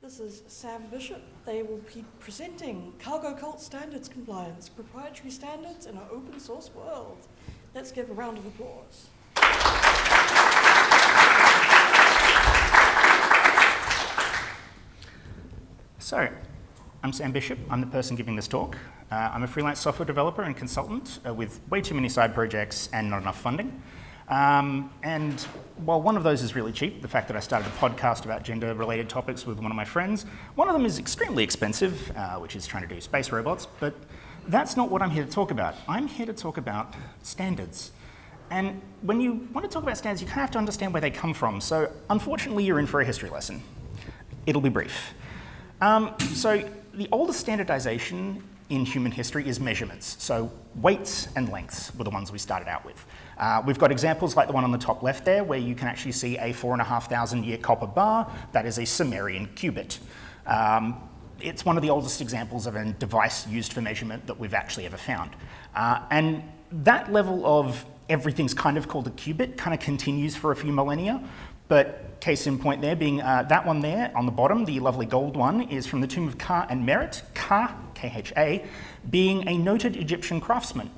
This is Sam Bishop. They will be presenting Cargo Cult Standards Compliance, proprietary standards in an open source world. Let's give a round of applause. So, I'm Sam Bishop. I'm the person giving this talk. I'm a freelance software developer and consultant with way too many side projects and not enough funding. And while one of those is really cheap, the fact that I started a podcast about gender-related topics with one of my friends, one of them is extremely expensive, which is trying to do space robots, but that's not what I'm here to talk about. I'm here to talk about standards. And when you want to talk about standards, you kind of have to understand where they come from. So unfortunately, you're in for a history lesson. It'll be brief. So the oldest standardization in human history is measurements. So weights and lengths were the ones we started out with. We've got examples like the one on the top left there, where you can actually see a 4,500 year copper bar. That is a Sumerian cubit. It's one of the oldest examples of a device used for measurement that we've actually ever found. And that level of everything's kind of called a cubit kind of continues for a few millennia. But case in point there being that one there on the bottom, the lovely gold one, is from the tomb of Ka and Merit, Ka, K-H-A, being a noted Egyptian craftsman.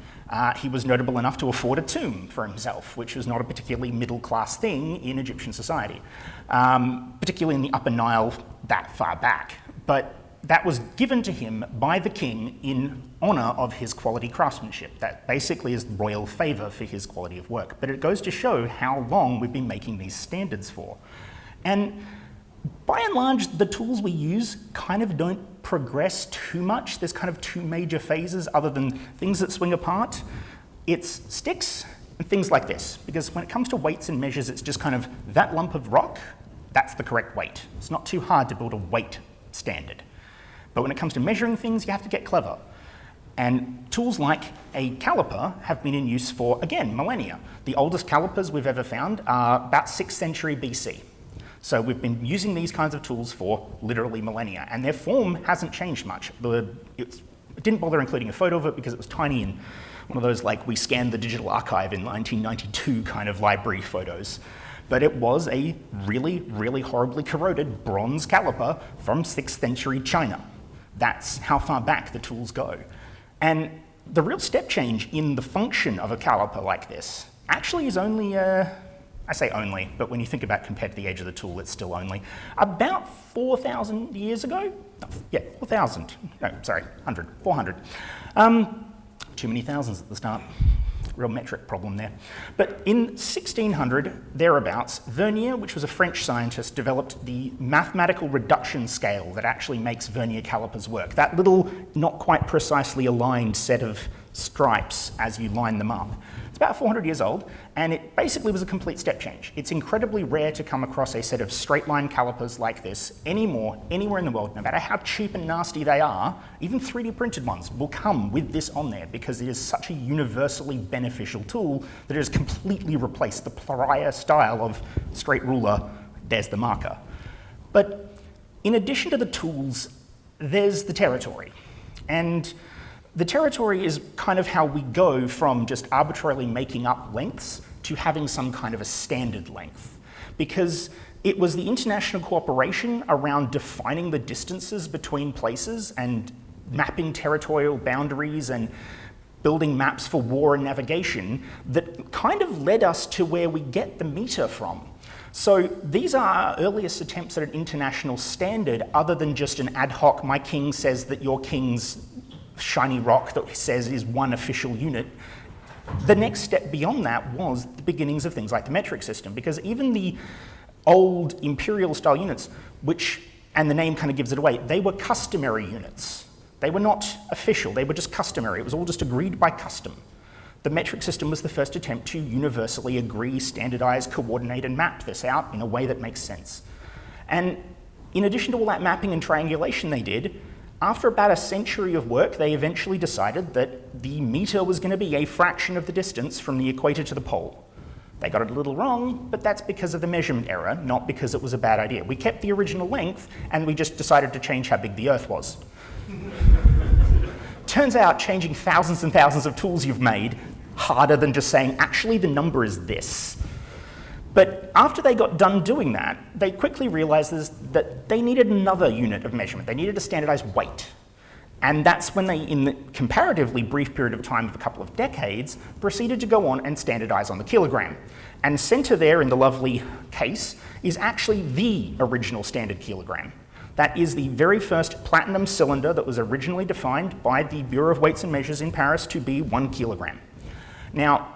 He was notable enough to afford a tomb for himself, which was not a particularly middle-class thing in Egyptian society, particularly in the Upper Nile that far back. But that was given to him by the king in honor of his quality craftsmanship. That basically is royal favor for his quality of work. But it goes to show how long we've been making these standards for. And by and large, the tools we use kind of don't progress too much. There's kind of two major phases other than things that swing apart. It's sticks and things like this. Because when it comes to weights and measures, it's just kind of that lump of rock, that's the correct weight. It's not too hard to build a weight standard. But when it comes to measuring things, you have to get clever. And tools like a caliper have been in use for, again, millennia. The oldest calipers we've ever found are about 6th century BC. So we've been using these kinds of tools for literally millennia, and their form hasn't changed much. It didn't bother including a photo of it because it was tiny and one of those, like, we scanned the digital archive in 1992 kind of library photos. But it was a really, really horribly corroded bronze caliper from 6th century China. That's how far back the tools go. And the real step change in the function of a caliper like this actually is only, I say only, but when you think about compared to the age of the tool, it's still only, about 4,000 years ago? Yeah, 4,000. No, sorry, 100, 400. Too many thousands at the start. Real metric problem there. But in 1600, thereabouts, Vernier, which was a French scientist, developed the mathematical reduction scale that actually makes vernier calipers work. That little, not quite precisely aligned set of stripes as you line them up. It's about 400 years old, and it basically was a complete step change. It's incredibly rare to come across a set of straight line calipers like this anymore, anywhere in the world, no matter how cheap and nasty they are. Even 3D printed ones will come with this on there because it is such a universally beneficial tool that it has completely replaced the prior style of straight ruler, there's the marker. But in addition to the tools, there's the territory. And the territory is kind of how we go from just arbitrarily making up lengths to having some kind of a standard length. Because it was the international cooperation around defining the distances between places and mapping territorial boundaries and building maps for war and navigation that kind of led us to where we get the meter from. So these are our earliest attempts at an international standard other than just an ad hoc, my king says that your king's shiny rock that says is one official unit. The next step beyond that was the beginnings of things like the metric system, because even the old imperial style units, which, and the name kind of gives it away, they were customary units. They were not official, they were just customary. It was all just agreed by custom. The metric system was the first attempt to universally agree, standardize, coordinate, and map this out in a way that makes sense. And in addition to all that mapping and triangulation they did, after about a century of work, they eventually decided that the meter was going to be a fraction of the distance from the equator to the pole. They got it a little wrong, but that's because of the measurement error, not because it was a bad idea. We kept the original length, and we just decided to change how big the Earth was. Turns out changing thousands and thousands of tools you've made harder than just saying, actually, the number is this. But after they got done doing that, they quickly realized that they needed another unit of measurement. They needed to standardize weight. And that's when they, in the comparatively brief period of time of a couple of decades, proceeded to go on and standardize on the kilogram. And center there in the lovely case is actually the original standard kilogram. That is the very first platinum cylinder that was originally defined by the Bureau of Weights and Measures in Paris to be 1 kilogram. Now,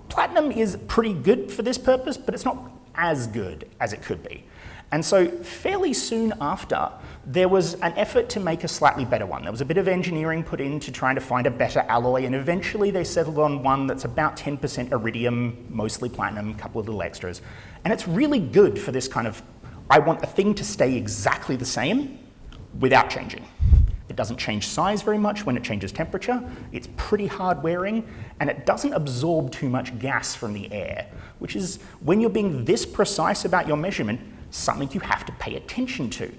platinum is pretty good for this purpose, but it's not as good as it could be. And so fairly soon after, there was an effort to make a slightly better one. There was a bit of engineering put into trying to find a better alloy, and eventually they settled on one that's about 10% iridium, mostly platinum, a couple of little extras. And it's really good for this kind of, I want a thing to stay exactly the same without changing. It doesn't change size very much when it changes temperature. It's pretty hard wearing, and it doesn't absorb too much gas from the air, which is, when you're being this precise about your measurement, something you have to pay attention to.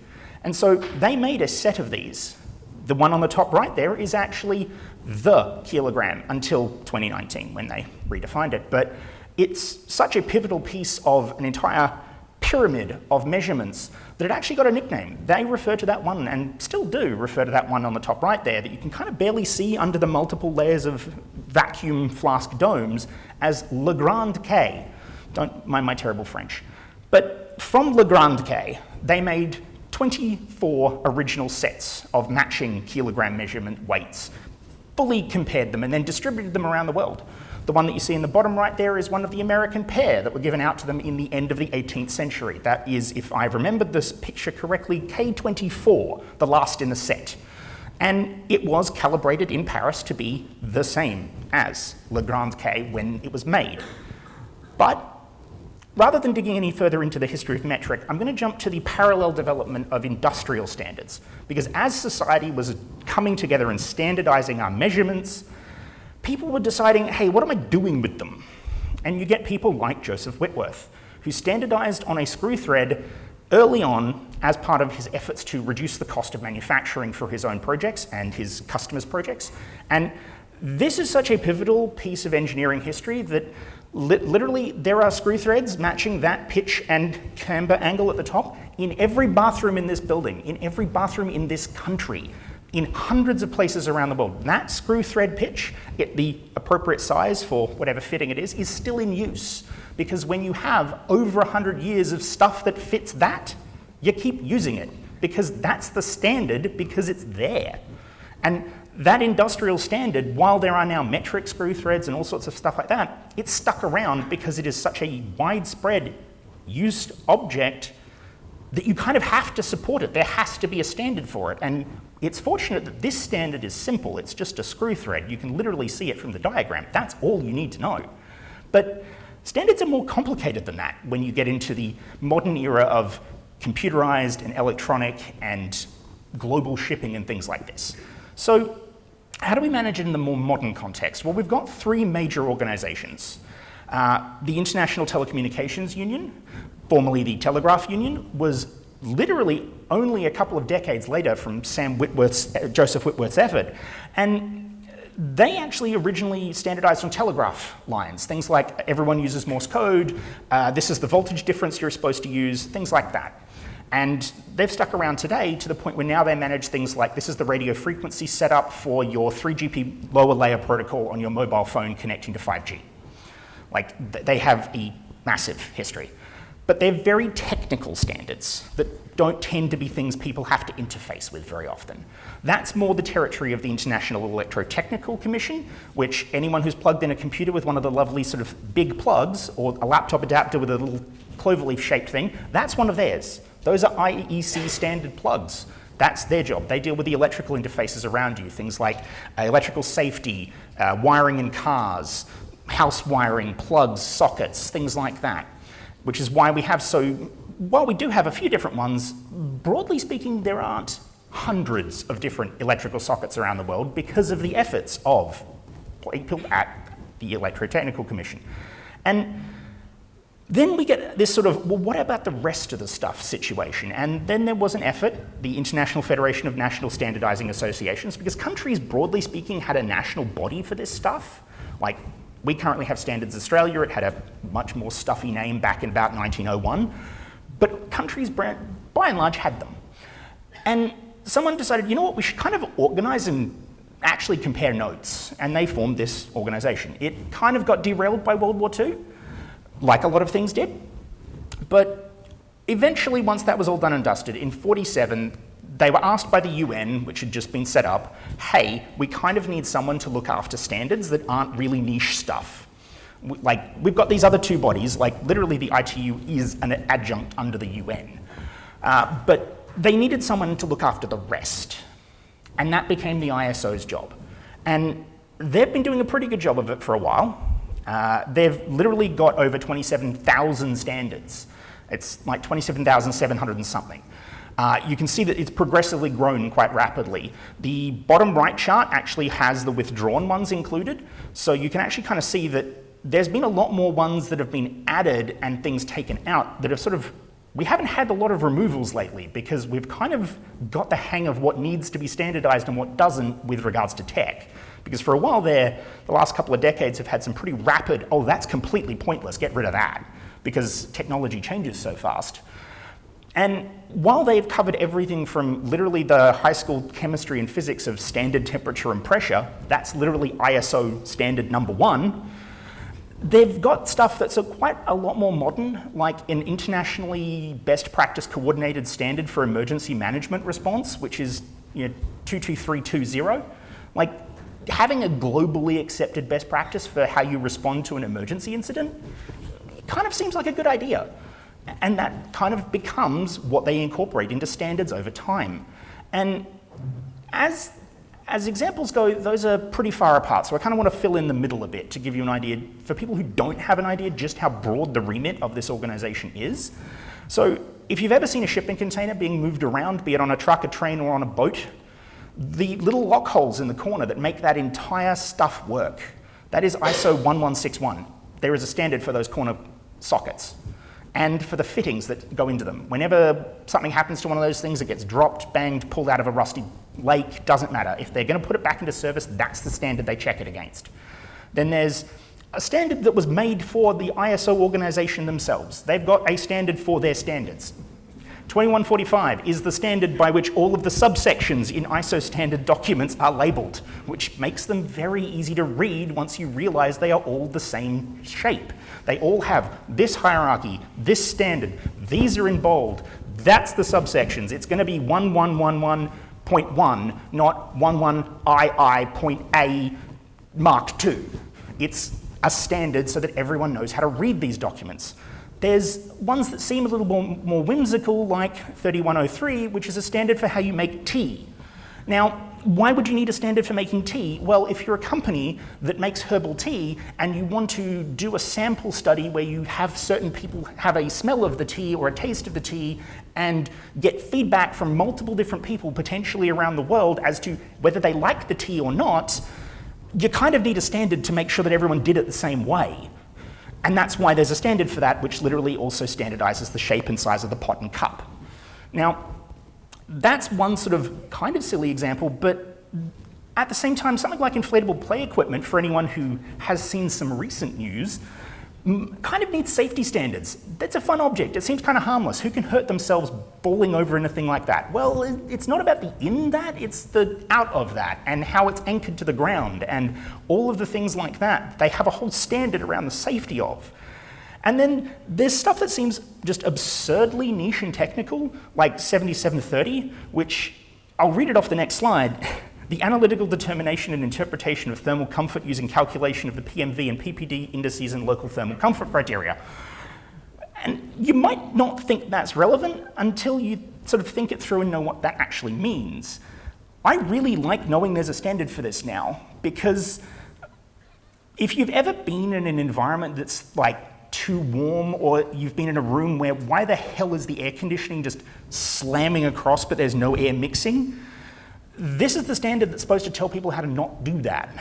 And so they made a set of these. The one on the top right there is actually the kilogram until 2019 when they redefined it. But it's such a pivotal piece of an entire pyramid of measurements that it actually got a nickname. They refer to that one, and still do refer to that one on the top right there, that you can kind of barely see under the multiple layers of vacuum flask domes, as Le Grand K. Don't mind my terrible French. But from Le Grand K, they made 24 original sets of matching kilogram measurement weights, fully compared them, and then distributed them around the world. The one that you see in the bottom right there is one of the American pair that were given out to them in the end of the 18th century. That is, if I've remembered this picture correctly, K24, the last in the set. And it was calibrated in Paris to be the same as Le Grand K when it was made. But rather than digging any further into the history of metric, I'm going to jump to the parallel development of industrial standards. Because as society was coming together and standardizing our measurements, people were deciding, hey, what am I doing with them? And you get people like Joseph Whitworth, who standardized on a screw thread early on as part of his efforts to reduce the cost of manufacturing for his own projects and his customers' projects. And this is such a pivotal piece of engineering history that literally there are screw threads matching that pitch and camber angle at the top in every bathroom in this building, in every bathroom in this country, in hundreds of places around the world. That screw thread pitch, at the appropriate size for whatever fitting it is still in use. Because when you have over 100 years of stuff that fits that, you keep using it. Because that's the standard, because it's there. And that industrial standard, while there are now metric screw threads and all sorts of stuff like that, it's stuck around because it is such a widespread used object that you kind of have to support it. There has to be a standard for it. And it's fortunate that this standard is simple. It's just a screw thread. You can literally see it from the diagram. That's all you need to know. But standards are more complicated than that when you get into the modern era of computerized and electronic and global shipping and things like this. So how do we manage it in the more modern context? Well, we've got three major organizations. The International Telecommunications Union, formerly the Telegraph Union, was literally only a couple of decades later from Joseph Whitworth's effort. And they actually originally standardized on telegraph lines, things like everyone uses Morse code, this is the voltage difference you're supposed to use, things like that. And they've stuck around today to the point where now they manage things like this is the radio frequency setup for your 3GP lower layer protocol on your mobile phone connecting to 5G. Like, they have a massive history. But they're very technical standards that don't tend to be things people have to interface with very often. That's more the territory of the International Electrotechnical Commission, which anyone who's plugged in a computer with one of the lovely sort of big plugs, or a laptop adapter with a little cloverleaf-shaped thing, that's one of theirs. Those are IEC standard plugs. That's their job. They deal with the electrical interfaces around you, things like electrical safety, wiring in cars, house wiring, plugs, sockets, things like that. Which is why we have while we do have a few different ones, broadly speaking, there aren't hundreds of different electrical sockets around the world because of the efforts of people at the Electrotechnical Commission. And then we get this sort of, well, what about the rest of the stuff situation? And then there was an effort, the International Federation of National Standardizing Associations, because countries, broadly speaking, had a national body for this stuff. Like, We currently have Standards Australia. It had a much more stuffy name back in about 1901, but countries by and large had them. And someone decided, you know what, we should kind of organize and actually compare notes, and they formed this organization. It kind of got derailed by World War II, like a lot of things did, but eventually, once that was all done and dusted, in 1947, they were asked by the UN, which had just been set up, hey, we kind of need someone to look after standards that aren't really niche stuff. Like, we've got these other two bodies, like literally the ITU is an adjunct under the UN. But they needed someone to look after the rest. And that became the ISO's job. And they've been doing a pretty good job of it for a while. They've literally got over 27,000 standards. It's like 27,700 and something. You can see that it's progressively grown quite rapidly. The bottom right chart actually has the withdrawn ones included, so you can actually kind of see that there's been a lot more ones that have been added and things taken out that have sort of, we haven't had a lot of removals lately because we've kind of got the hang of what needs to be standardized and what doesn't with regards to tech. Because for a while there, the last couple of decades have had some pretty rapid, oh, that's completely pointless, get rid of that, because technology changes so fast. And while they've covered everything from literally the high school chemistry and physics of standard temperature and pressure, that's literally ISO standard number 1, they've got stuff that's quite a lot more modern, like an internationally best practice coordinated standard for emergency management response, which is 22320. Like, having a globally accepted best practice for how you respond to an emergency incident kind of seems like a good idea. And that kind of becomes what they incorporate into standards over time. And as examples go, those are pretty far apart. So I kind of want to fill in the middle a bit to give you an idea, for people who don't have an idea, just how broad the remit of this organization is. So if you've ever seen a shipping container being moved around, be it on a truck, a train, or on a boat, the little lock holes in the corner that make that entire stuff work, that is ISO 1161. There is a standard for those corner sockets and for the fittings that go into them. Whenever something happens to one of those things, it gets dropped, banged, pulled out of a rusty lake, doesn't matter. If they're going to put it back into service, that's the standard they check it against. Then there's a standard that was made for the ISO organization themselves. They've got a standard for their standards. 2145 is the standard by which all of the subsections in ISO standard documents are labeled, which makes them very easy to read once you realize they are all the same shape. They all have this hierarchy, this standard, these are in bold, that's the subsections. It's going to be 1111.1, not 11II.A Mark II. It's a standard so that everyone knows how to read these documents. There's ones that seem a little more whimsical, like 3103, which is a standard for how you make tea. Now, why would you need a standard for making tea? Well, if you're a company that makes herbal tea and you want to do a sample study where you have certain people have a smell of the tea or a taste of the tea and get feedback from multiple different people potentially around the world as to whether they like the tea or not, you kind of need a standard to make sure that everyone did it the same way. And that's why there's a standard for that, which literally also standardizes the shape and size of the pot and cup. Now, that's one sort of kind of silly example, but at the same time, something like inflatable play equipment, for anyone who has seen some recent news, kind of needs safety standards. That's a fun object. It seems kind of harmless. Who can hurt themselves falling over in a thing like that? Well, it's not about the in that, it's the out of that and how it's anchored to the ground and all of the things like that. They have a whole standard around the safety of. And then there's stuff that seems just absurdly niche and technical, like 7730, which I'll read it off the next slide. The analytical determination and interpretation of thermal comfort using calculation of the PMV and PPD indices and local thermal comfort criteria. And you might not think that's relevant until you sort of think it through and know what that actually means. I really like knowing there's a standard for this now, because if you've ever been in an environment that's like too warm, or you've been in a room where why the hell is the air conditioning just slamming across but there's no air mixing? This is the standard that's supposed to tell people how to not do that.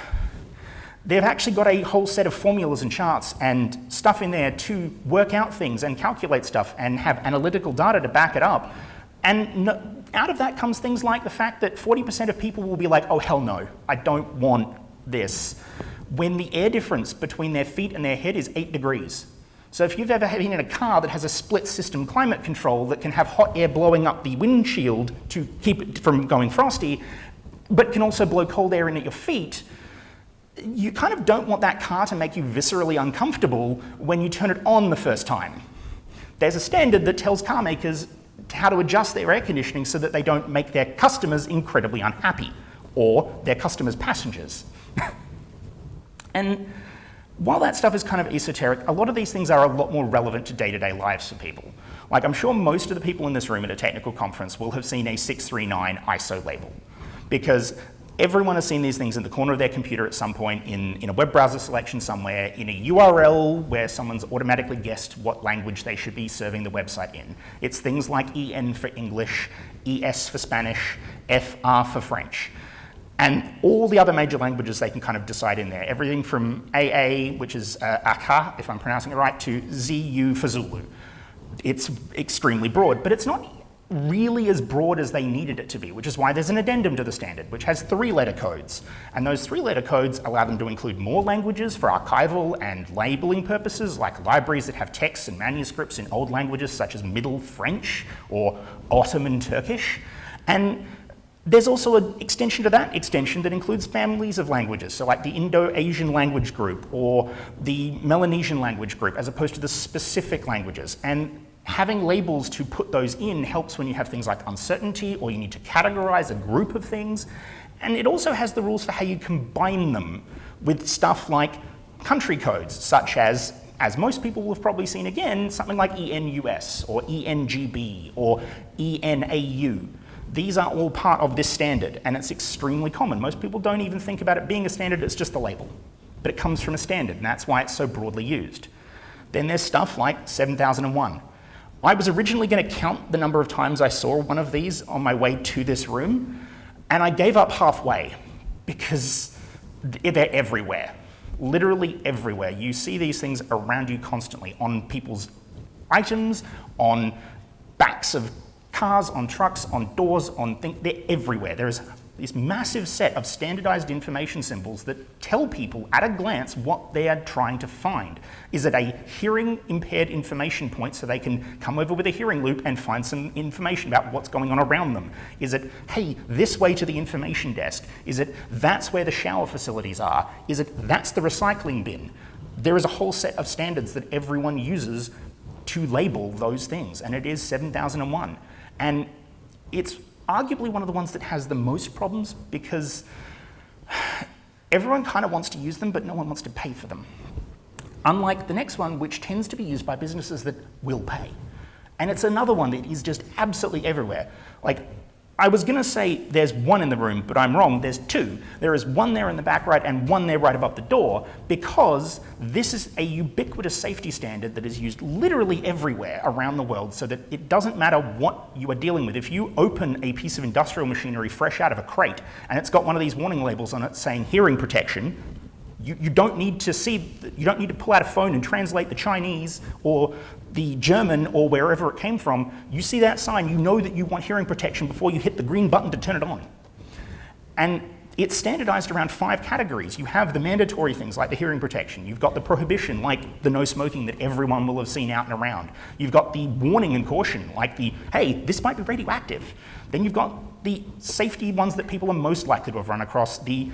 They've actually got a whole set of formulas and charts and stuff in there to work out things and calculate stuff and have analytical data to back it up. And out of that comes things like the fact that 40% of people will be like, oh, hell no, I don't want this. when the air difference between their feet and their head is 8 degrees. So if you've ever been in a car that has a split system climate control that can have hot air blowing up the windshield to keep it from going frosty, but can also blow cold air in at your feet, you kind of don't want that car to make you viscerally uncomfortable when you turn it on the first time. There's a standard that tells car makers how to adjust their air conditioning so that they don't make their customers incredibly unhappy, or their customers' passengers. And while that stuff is kind of esoteric, a lot of these things are a lot more relevant to day-to-day lives for people. Like, I'm sure most of the people in this room at a technical conference will have seen a 639 ISO label, because everyone has seen these things in the corner of their computer at some point, in a web browser selection somewhere, in a URL where someone's automatically guessed what language they should be serving the website in. It's things like EN for English, ES for Spanish, FR for French. And all the other major languages they can kind of decide in there. Everything from AA, which is Aka, if I'm pronouncing it right, to ZU for Zulu. It's extremely broad, but it's not really as broad as they needed it to be, which is why there's an addendum to the standard, which has 3-letter codes. And those 3-letter codes allow them to include more languages for archival and labeling purposes, like libraries that have texts and manuscripts in old languages such as Middle French or Ottoman Turkish. And there's also an extension to that extension that includes families of languages, so like the Indo-Asian language group or the Melanesian language group, as opposed to the specific languages. And having labels to put those in helps when you have things like uncertainty or you need to categorize a group of things. And it also has the rules for how you combine them with stuff like country codes, such as most people will have probably seen again, something like ENUS or ENGB or ENAU. These are all part of this standard, and it's extremely common. Most people don't even think about it being a standard, it's just a label. But it comes from a standard, and that's why it's so broadly used. Then there's stuff like 7001. I was originally going to count the number of times I saw one of these on my way to this room, and I gave up halfway because they're everywhere. Literally everywhere. You see these things around you constantly, on people's items, on backs of cars, on trucks, on doors, on things. They're everywhere. There is this massive set of standardized information symbols that tell people at a glance what they are trying to find. Is it a hearing impaired information point so they can come over with a hearing loop and find some information about what's going on around them? Is it, hey, this way to the information desk? Is it, that's where the shower facilities are? Is it, that's the recycling bin? There is a whole set of standards that everyone uses to label those things, and it is 7001. And it's arguably one of the ones that has the most problems because everyone kind of wants to use them, but no one wants to pay for them. Unlike the next one, which tends to be used by businesses that will pay. And it's another one that is just absolutely everywhere. Like, I was going to say there's one in the room, but I'm wrong. There's 2. There is one there in the back right and one there right above the door, because this is a ubiquitous safety standard that is used literally everywhere around the world, so that it doesn't matter what you are dealing with. If you open a piece of industrial machinery fresh out of a crate and it's got one of these warning labels on it saying hearing protection, you don't need to pull out a phone and translate the Chinese or the German or wherever it came from. You see that sign, you know that you want hearing protection before you hit the green button to turn it on. And it's standardized around 5 categories. You have the mandatory things like the hearing protection. You've got the prohibition, like the no smoking that everyone will have seen out and around. You've got the warning and caution, like the, hey, this might be radioactive. Then you've got the safety ones that people are most likely to have run across, the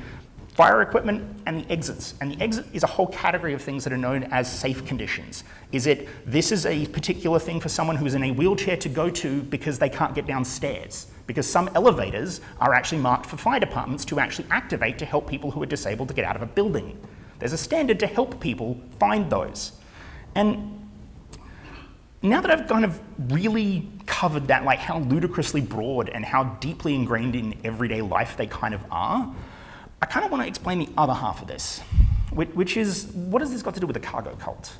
fire equipment and the exits. And the exit is a whole category of things that are known as safe conditions. Is it, this is a particular thing for someone who is in a wheelchair to go to because they can't get downstairs. Because some elevators are actually marked for fire departments to actually activate to help people who are disabled to get out of a building. There's a standard to help people find those. And now that I've kind of really covered that, like how ludicrously broad and how deeply ingrained in everyday life they kind of are, I kind of want to explain the other half of this, which is, what has this got to do with the cargo cult?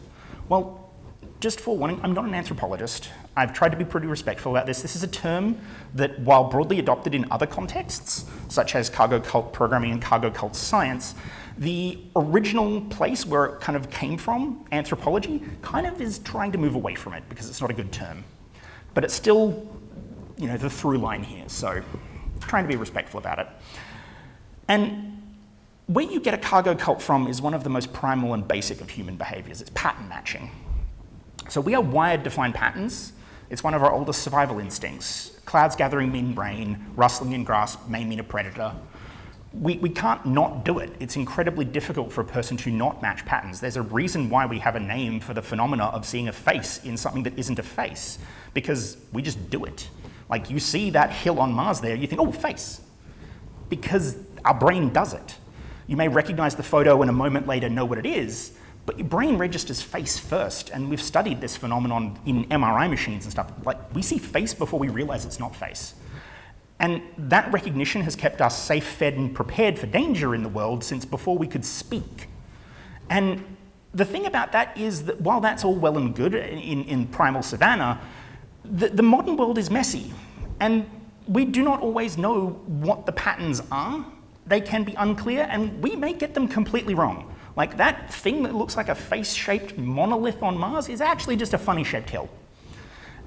Well, just forewarning, I'm not an anthropologist. I've tried to be pretty respectful about this. This is a term that, while broadly adopted in other contexts, such as cargo cult programming and cargo cult science, the original place where it kind of came from, anthropology, kind of is trying to move away from it because it's not a good term. But it's still, the through line here, so trying to be respectful about it. And Where you get a cargo cult from is one of the most primal and basic of human behaviors. It's pattern matching. So we are wired to find patterns. It's one of our oldest survival instincts. Clouds gathering mean rain, rustling in grass may mean a predator. We can't not do it. It's incredibly difficult for a person to not match patterns. There's a reason why we have a name for the phenomena of seeing a face in something that isn't a face, because we just do it. Like, you see that hill on Mars there, you think, oh, face, because our brain does it. You may recognize the photo and a moment later know what it is, but your brain registers face first, and we've studied this phenomenon in MRI machines and stuff. Like, we see face before we realize it's not face. And that recognition has kept us safe, fed, and prepared for danger in the world since before we could speak. And the thing about that is that while that's all well and good in primal savanna, the modern world is messy, and we do not always know what the patterns are. They can be unclear, and we may get them completely wrong. Like, that thing that looks like a face-shaped monolith on Mars is actually just a funny-shaped hill.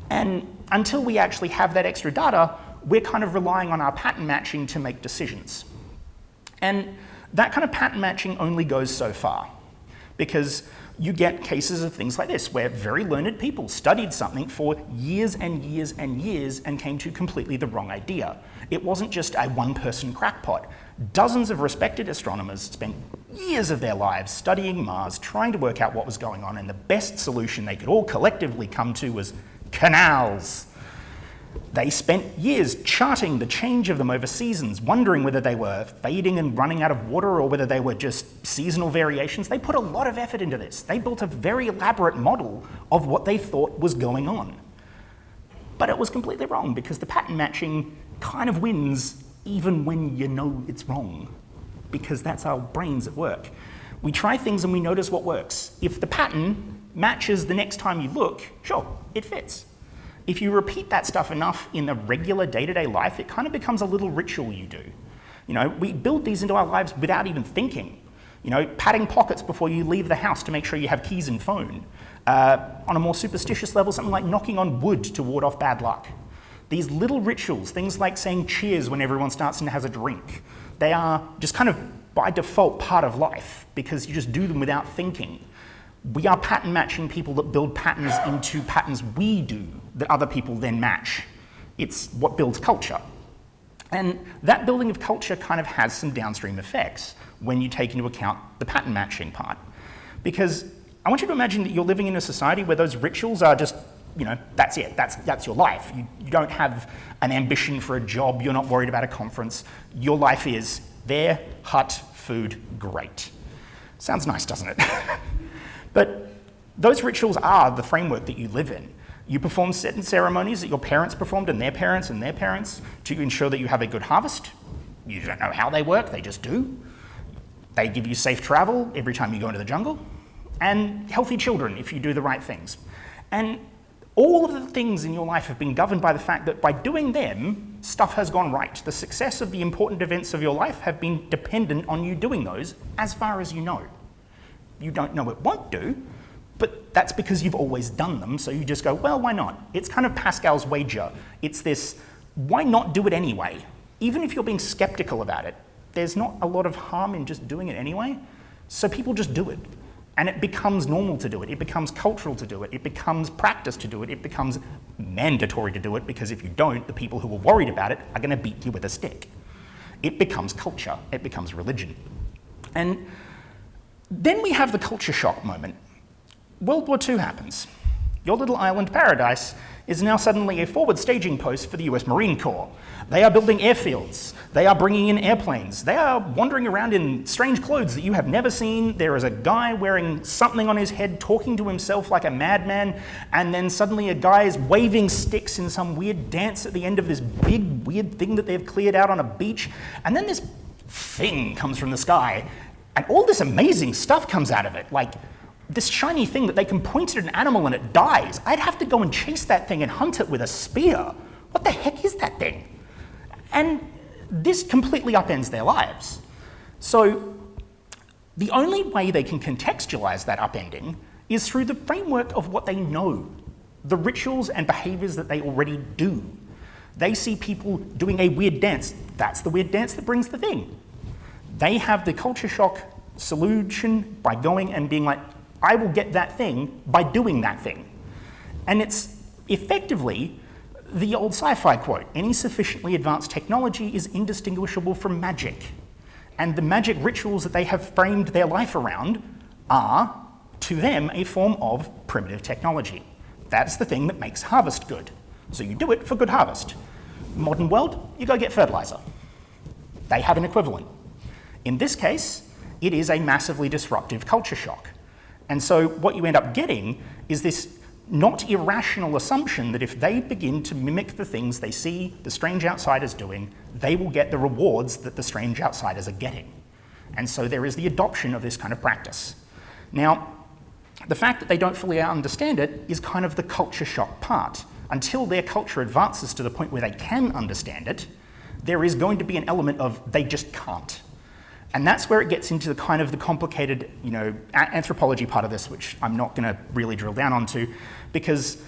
And until we actually have that extra data, we're kind of relying on our pattern matching to make decisions. And that kind of pattern matching only goes so far, because you get cases of things like this, where very learned people studied something for years and years and years and came to completely the wrong idea. It wasn't just a one-person crackpot. Dozens of respected astronomers spent years of their lives studying Mars, trying to work out what was going on, and the best solution they could all collectively come to was canals. They spent years charting the change of them over seasons, wondering whether they were fading and running out of water or whether they were just seasonal variations. They put a lot of effort into this. They built a very elaborate model of what they thought was going on. But it was completely wrong, because the pattern matching kind of wins even when you know it's wrong, because that's our brains at work. We try things and we notice what works. If the pattern matches the next time you look, sure, it fits. If you repeat that stuff enough in the regular day-to-day life, it kind of becomes a little ritual you do. You know, we build these into our lives without even thinking. You know, patting pockets before you leave the house to make sure you have keys and phone. On a more superstitious level, something like knocking on wood to ward off bad luck. These little rituals, things like saying cheers when everyone starts and has a drink, they are just kind of by default part of life, because you just do them without thinking. We are pattern matching people that build patterns into patterns we do that other people then match. It's what builds culture. And that building of culture kind of has some downstream effects when you take into account the pattern matching part. Because I want you to imagine that you're living in a society where those rituals are just, you know, that's it, that's your life. You don't have an ambition for a job, you're not worried about a conference. Your life is there, hut, food, great. Sounds nice, doesn't it? But those rituals are the framework that you live in. You perform certain ceremonies that your parents performed and their parents to ensure that you have a good harvest. You don't know how they work, they just do. They give you safe travel every time you go into the jungle, and healthy children if you do the right things. And all of the things in your life have been governed by the fact that by doing them, stuff has gone right. The success of the important events of your life have been dependent on you doing those as far as you know. You don't know it won't do, but that's because you've always done them, so you just go, well, why not? It's kind of Pascal's wager. It's this, why not do it anyway? Even if you're being skeptical about it, there's not a lot of harm in just doing it anyway, so people just do it. And it becomes normal to do it. It becomes cultural to do it. It becomes practice to do it. It becomes mandatory to do it, because if you don't, the people who are worried about it are going to beat you with a stick. It becomes culture. It becomes religion. And then we have the culture shock moment. World War II happens. Your little island paradise is now suddenly a forward staging post for the US Marine Corps. They are building airfields. They are bringing in airplanes. They are wandering around in strange clothes that you have never seen. There is a guy wearing something on his head, talking to himself like a madman, and then suddenly a guy is waving sticks in some weird dance at the end of this big, weird thing that they've cleared out on a beach. And then this thing comes from the sky, and all this amazing stuff comes out of it, like this shiny thing that they can point at an animal and it dies. I'd have to go and chase that thing and hunt it with a spear. What the heck is that thing? And this completely upends their lives. So the only way they can contextualize that upending is through the framework of what they know, the rituals and behaviors that they already do. They see people doing a weird dance. That's the weird dance that brings the thing. They have the culture shock solution by going and being like, I will get that thing by doing that thing. And it's effectively the old sci-fi quote, any sufficiently advanced technology is indistinguishable from magic. And the magic rituals that they have framed their life around are, to them, a form of primitive technology. That's the thing that makes harvest good. So you do it for good harvest. Modern world, you go get fertilizer. They have an equivalent. In this case, it is a massively disruptive culture shock. And so what you end up getting is this not irrational assumption that if they begin to mimic the things they see the strange outsiders doing, they will get the rewards that the strange outsiders are getting. And so there is the adoption of this kind of practice. Now, the fact that they don't fully understand it is kind of the culture shock part. Until their culture advances to the point where they can understand it, there is going to be an element of they just can't. And that's where it gets into the kind of the complicated, anthropology part of this, which I'm not going to really drill down onto, because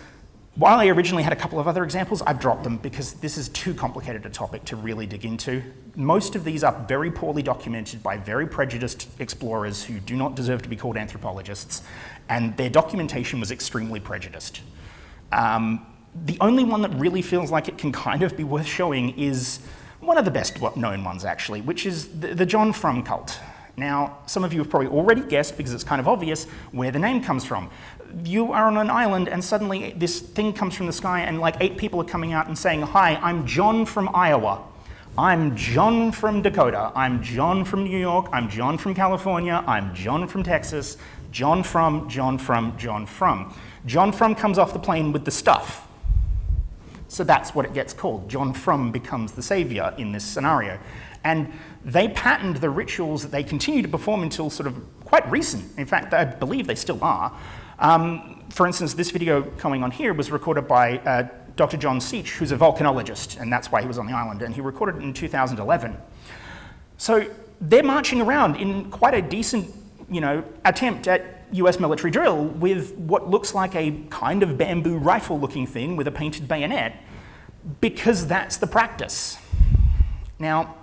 while I originally had a couple of other examples, I've dropped them because this is too complicated a topic to really dig into. Most of these are very poorly documented by very prejudiced explorers who do not deserve to be called anthropologists, and their documentation was extremely prejudiced. The only one that really feels like it can kind of be worth showing is one of the best known ones, actually, which is the John Frum cult. Now, some of you have probably already guessed, because it's kind of obvious, where the name comes from. You are on an island, and suddenly this thing comes from the sky, and like 8 people are coming out and saying, hi, I'm John from Iowa. I'm John from Dakota. I'm John from New York. I'm John from California. I'm John from Texas. John from, John from, John from. John from comes off the plane with the stuff. So that's what it gets called. John Frum becomes the savior in this scenario. And they patterned the rituals that they continue to perform until sort of quite recent. In fact, I believe they still are. For instance, this video coming on here was recorded by Dr. John Seach, who's a volcanologist, and that's why he was on the island, and he recorded it in 2011. So they're marching around in quite a decent, attempt at US military drill with what looks like a kind of bamboo rifle-looking thing with a painted bayonet, because that's the practice. Now,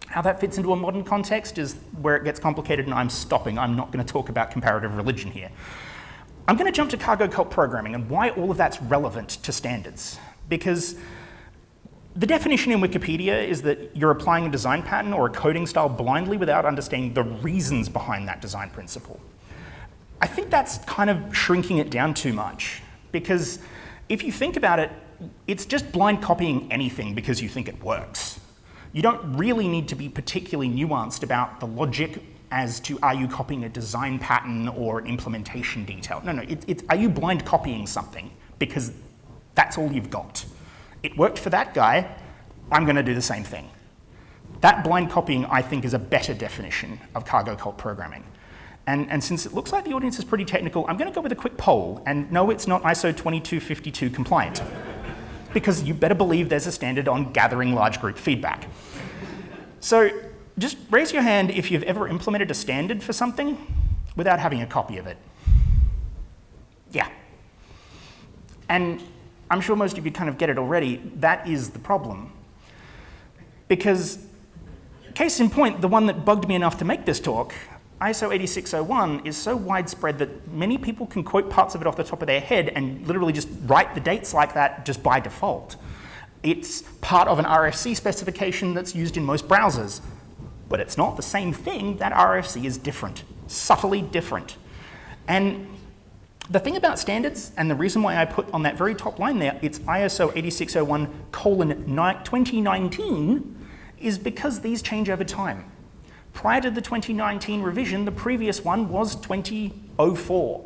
how that fits into a modern context is where it gets complicated, and I'm stopping. I'm not going to talk about comparative religion here. I'm going to jump to cargo cult programming and why all of that's relevant to standards. Because the definition in Wikipedia is that you're applying a design pattern or a coding style blindly without understanding the reasons behind that design principle. I think that's kind of shrinking it down too much, because if you think about it, it's just blind copying anything because you think it works. You don't really need to be particularly nuanced about the logic as to are you copying a design pattern or an implementation detail. No, it's are you blind copying something because that's all you've got. It worked for that guy, I'm going to do the same thing. That blind copying, I think, is a better definition of cargo cult programming. And since it looks like the audience is pretty technical, I'm going to go with a quick poll. And no, it's not ISO 20252 compliant, because you better believe there's a standard on gathering large group feedback. So just raise your hand if you've ever implemented a standard for something without having a copy of it. Yeah. And I'm sure most of you kind of get it already. That is the problem. Because, case in point, the one that bugged me enough to make this talk, ISO 8601 is so widespread that many people can quote parts of it off the top of their head and literally just write the dates like that just by default. It's part of an RFC specification that's used in most browsers, but it's not the same thing. That RFC is different, subtly different. And the thing about standards, and the reason why I put on that very top line there, it's ISO 8601:2019, is because these change over time. Prior to the 2019 revision, the previous one was 2004.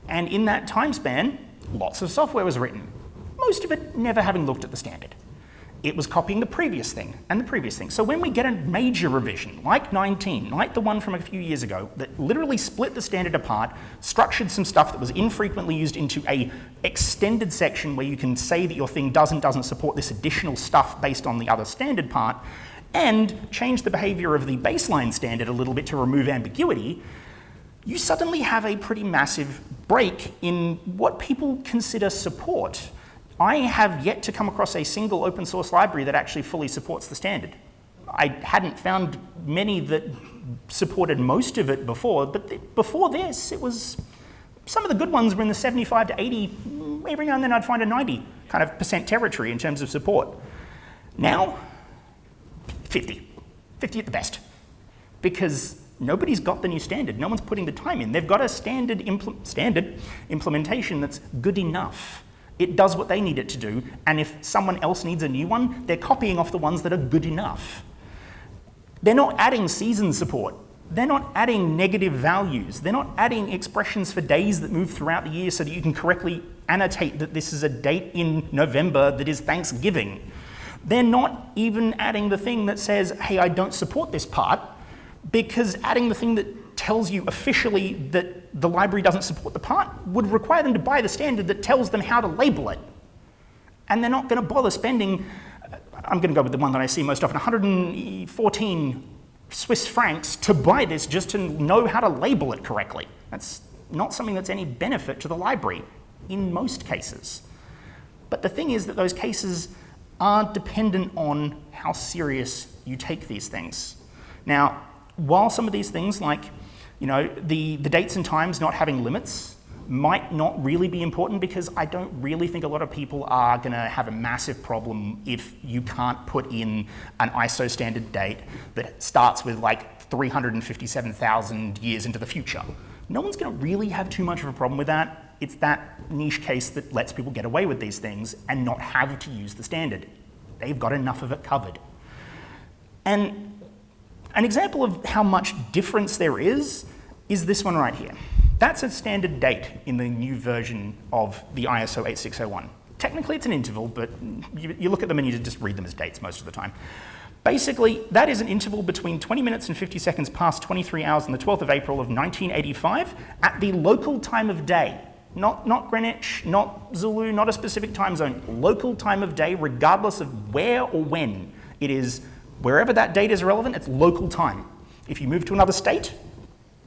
And in that time span, lots of software was written, most of it never having looked at the standard. It was copying the previous thing and the previous thing. So when we get a major revision, like 19, like the one from a few years ago, that literally split the standard apart, structured some stuff that was infrequently used into a extended section where you can say that your thing doesn't support this additional stuff based on the other standard part, and change the behavior of the baseline standard a little bit to remove ambiguity, you suddenly have a pretty massive break in what people consider support. I have yet to come across a single open source library that actually fully supports the standard. I hadn't found many that supported most of it before, but before this, it was, some of the good ones were in the 75 to 80, every now and then I'd find a 90 kind of % territory in terms of support. Now, 50 at the best, because nobody's got the new standard. No one's putting the time in. They've got a standard implementation that's good enough. It does what they need it to do, and if someone else needs a new one, they're copying off the ones that are good enough. They're not adding season support. They're not adding negative values. They're not adding expressions for days that move throughout the year so that you can correctly annotate that this is a date in November that is Thanksgiving. They're not even adding the thing that says, hey, I don't support this part, because adding the thing that tells you officially that the library doesn't support the part would require them to buy the standard that tells them how to label it. And they're not going to bother spending, I'm going to go with the one that I see most often, 114 Swiss francs to buy this just to know how to label it correctly. That's not something that's any benefit to the library in most cases. But the thing is that those cases are dependent on how serious you take these things. Now, while some of these things like, the dates and times not having limits might not really be important, because I don't really think a lot of people are going to have a massive problem if you can't put in an ISO standard date that starts with like 357,000 years into the future. No one's going to really have too much of a problem with that. It's that niche case that lets people get away with these things and not have to use the standard. They've got enough of it covered. And an example of how much difference there is this one right here. That's a standard date in the new version of the ISO 8601. Technically it's an interval, but you look at them and you just read them as dates most of the time. Basically, that is an interval between 20 minutes and 50 seconds past 23 hours on the 12th of April of 1985 at the local time of day. Not Greenwich, not Zulu, not a specific time zone. Local time of day, regardless of where or when it is. Wherever that date is relevant, it's local time. If you move to another state,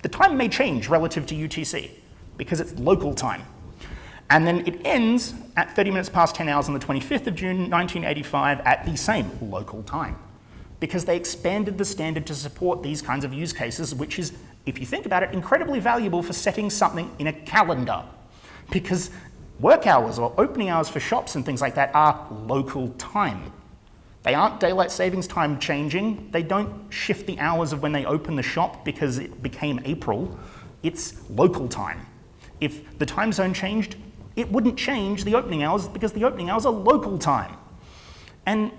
the time may change relative to UTC because it's local time. And then it ends at 30 minutes past 10 hours on the 25th of June, 1985 at the same local time, because they expanded the standard to support these kinds of use cases, which is, if you think about it, incredibly valuable for setting something in a calendar, because work hours or opening hours for shops and things like that are local time. They aren't daylight savings time changing. They don't shift the hours of when they open the shop because it became April. It's local time. If the time zone changed, it wouldn't change the opening hours because the opening hours are local time. And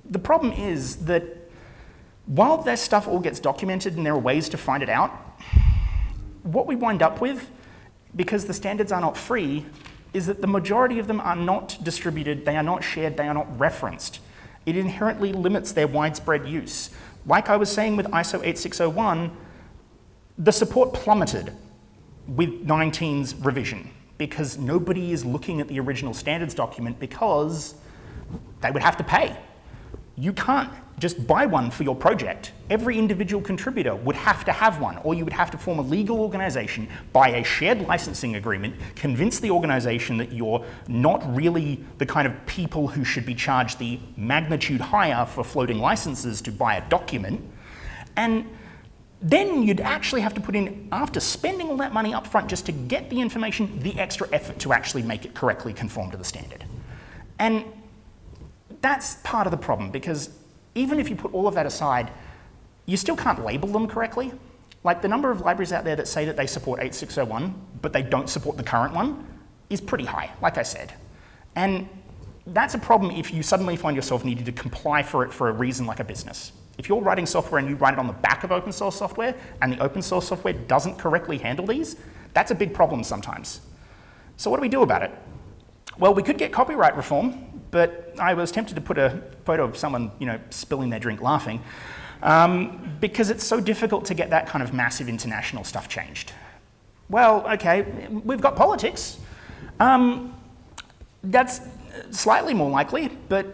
the problem is that while this stuff all gets documented and there are ways to find it out, what we wind up with, because the standards are not free, is that the majority of them are not distributed, they are not shared, they are not referenced. It inherently limits their widespread use. Like I was saying with ISO 8601, the support plummeted with 19's revision because nobody is looking at the original standards document because they would have to pay. You can't just buy one for your project. Every individual contributor would have to have one, or you would have to form a legal organization, buy a shared licensing agreement, convince the organization that you're not really the kind of people who should be charged the magnitude higher for floating licenses to buy a document, and then you'd actually have to put in, after spending all that money up front just to get the information, the extra effort to actually make it correctly conform to the standard. And that's part of the problem, because even if you put all of that aside, you still can't label them correctly. Like the number of libraries out there that say that they support 8601, but they don't support the current one, is pretty high, like I said. And that's a problem if you suddenly find yourself needing to comply for it for a reason like a business. If you're writing software and you write it on the back of open source software, and the open source software doesn't correctly handle these, that's a big problem sometimes. So what do we do about it? Well, we could get copyright reform, but I was tempted to put a photo of someone, spilling their drink laughing, because it's so difficult to get that kind of massive international stuff changed. Well, okay, we've got politics. That's slightly more likely, but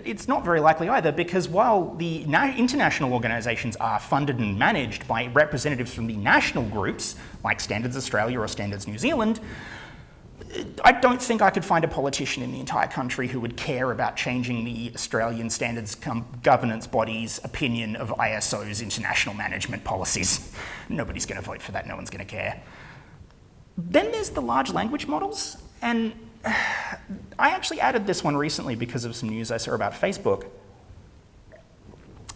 it's not very likely either, because while the international organisations are funded and managed by representatives from the national groups, like Standards Australia or Standards New Zealand, I don't think I could find a politician in the entire country who would care about changing the Australian Standards Governance Body's opinion of ISO's international management policies. Nobody's going to vote for that, no one's going to care. Then there's the large language models, and I actually added this one recently because of some news I saw about Facebook.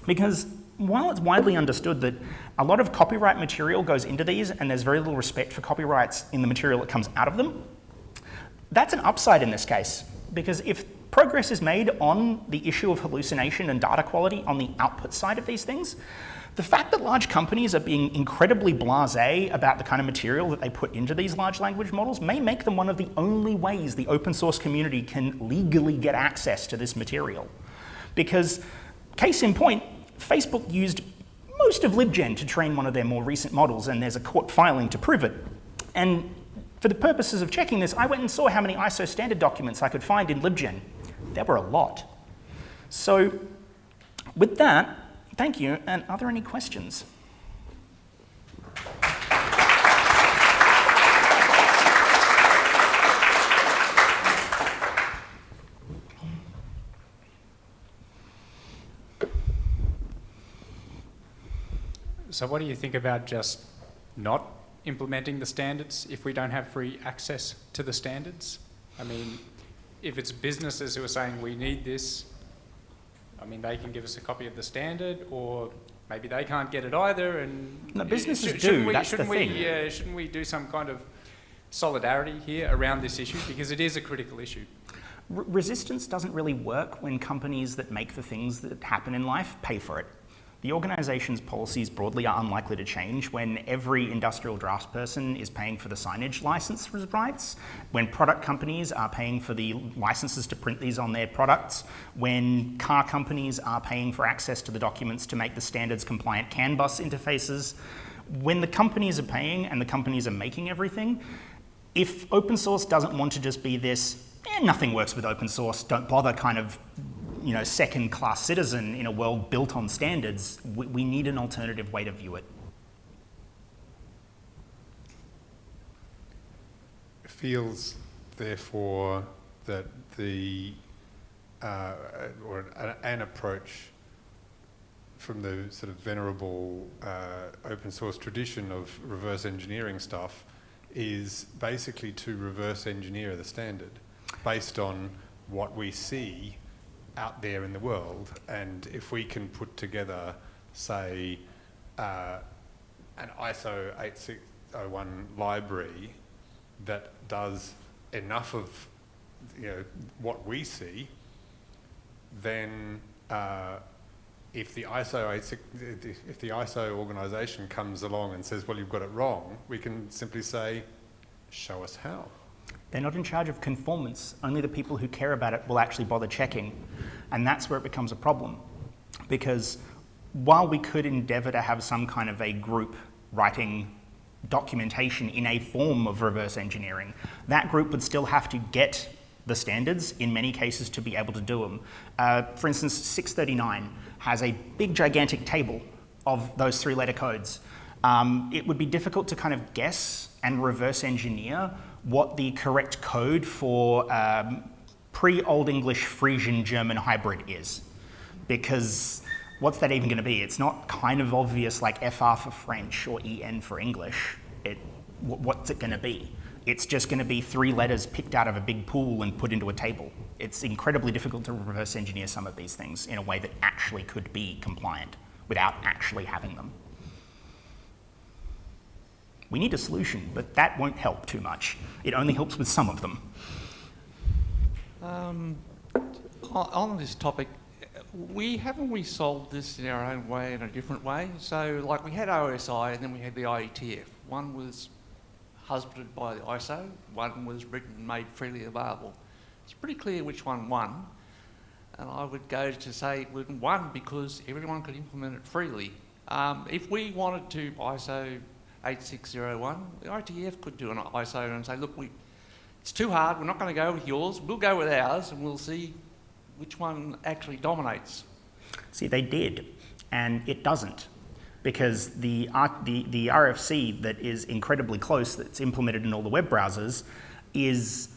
Because while it's widely understood that a lot of copyright material goes into these and there's very little respect for copyrights in the material that comes out of them, that's an upside in this case, because if progress is made on the issue of hallucination and data quality on the output side of these things, the fact that large companies are being incredibly blasé about the kind of material that they put into these large language models may make them one of the only ways the open source community can legally get access to this material. Because, case in point, Facebook used most of LibGen to train one of their more recent models, and there's a court filing to prove it. And for the purposes of checking this, I went and saw how many ISO standard documents I could find in LibGen. There were a lot. So with that, thank you, and are there any questions? So what do you think about just not implementing the standards if we don't have free access to the standards? I mean, if it's businesses who are saying we need this, I mean, they can give us a copy of the standard, or maybe they can't get it either. And no, businesses do. That's the thing. Shouldn't we do some kind of solidarity here around this issue, because it is a critical issue? Resistance doesn't really work when companies that make the things that happen in life pay for it. The organisation's policies broadly are unlikely to change when every industrial draftsperson is paying for the signage license rights, when product companies are paying for the licenses to print these on their products, when car companies are paying for access to the documents to make the standards compliant CAN bus interfaces. When the companies are paying and the companies are making everything, if open source doesn't want to just be this, nothing works with open source, don't bother kind of second-class citizen in a world built on standards, we need an alternative way to view it. It feels, therefore, that an approach from the sort of venerable open source tradition of reverse engineering stuff is basically to reverse engineer the standard based on what we see out there in the world. And if we can put together, say, an ISO 8601 library that does enough of what we see, then if the ISO organisation comes along and says, well, you've got it wrong, we can simply say, show us how. They're not in charge of conformance. Only the people who care about it will actually bother checking. And that's where it becomes a problem. Because while we could endeavour to have some kind of a group writing documentation in a form of reverse engineering, that group would still have to get the standards in many cases to be able to do them. For instance, 639 has a big gigantic table of those three-letter codes. It would be difficult to kind of guess and reverse engineer what the correct code for pre-Old English Frisian German hybrid is. Because what's that even going to be? It's not kind of obvious like FR for French or EN for English. What's it going to be? It's just going to be three letters picked out of a big pool and put into a table. It's incredibly difficult to reverse engineer some of these things in a way that actually could be compliant without actually having them. We need a solution, but that won't help too much. It only helps with some of them. On this topic, haven't we solved this in our own way, in a different way? So, like, we had OSI and then we had the IETF. One was husbanded by the ISO, one was written and made freely available. It's pretty clear which one won, and I would go to say it won because everyone could implement it freely. If we wanted to ISO 8601, the IETF could do an ISO and say, look, it's too hard, we're not going to go with yours, we'll go with ours and we'll see which one actually dominates. See, they did, and it doesn't, because the RFC that is incredibly close, that's implemented in all the web browsers, is,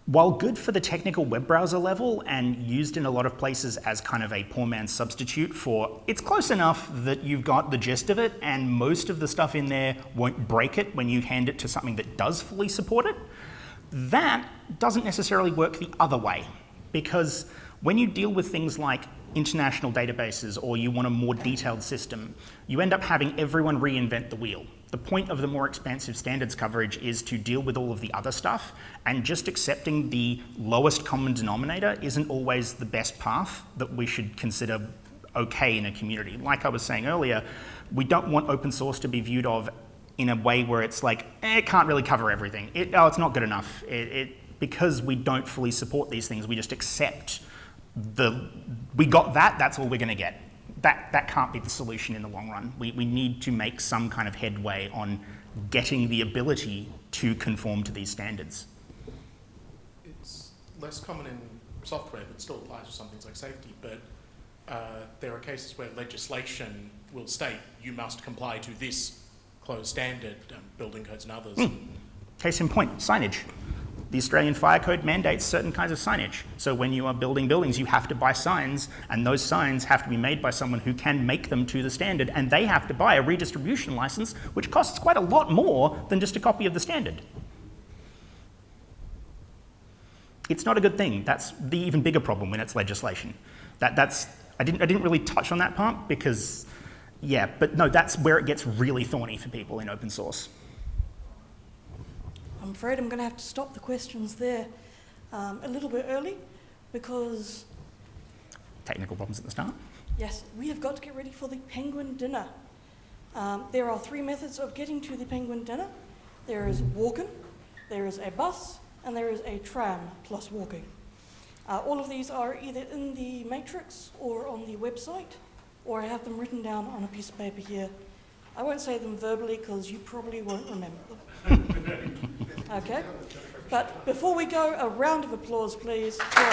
while good for the technical web browser level and used in a lot of places as kind of a poor man's substitute for, it's close enough that you've got the gist of it and most of the stuff in there won't break it when you hand it to something that does fully support it, that doesn't necessarily work the other way. Because when you deal with things like international databases or you want a more detailed system, you end up having everyone reinvent the wheel. The point of the more expansive standards coverage is to deal with all of the other stuff, and just accepting the lowest common denominator isn't always the best path that we should consider okay in a community. Like I was saying earlier, we don't want open source to be viewed of in a way where it's like, it can't really cover everything. It's not good enough. Because we don't fully support these things, we just accept we got that, that's all we're going to get. That can't be the solution in the long run. We need to make some kind of headway on getting the ability to conform to these standards. It's less common in software, but still applies to some things like safety. But there are cases where legislation will state you must comply to this closed standard, building codes and others. Case in point, signage. The Australian Fire Code mandates certain kinds of signage. So when you are building buildings, you have to buy signs, and those signs have to be made by someone who can make them to the standard, and they have to buy a redistribution license, which costs quite a lot more than just a copy of the standard. It's not a good thing. That's the even bigger problem when it's legislation. I didn't really touch on that part because, yeah, but no, that's where it gets really thorny for people in open source. I'm afraid I'm going to have to stop the questions there a little bit early because... Technical problems at the start. Yes, we have got to get ready for the penguin dinner. There are 3 methods of getting to the penguin dinner. There is walking, there is a bus, and there is a tram plus walking. All of these are either in the matrix or on the website, or I have them written down on a piece of paper here. I won't say them verbally because you probably won't remember them. Okay, but before we go, a round of applause, please. For our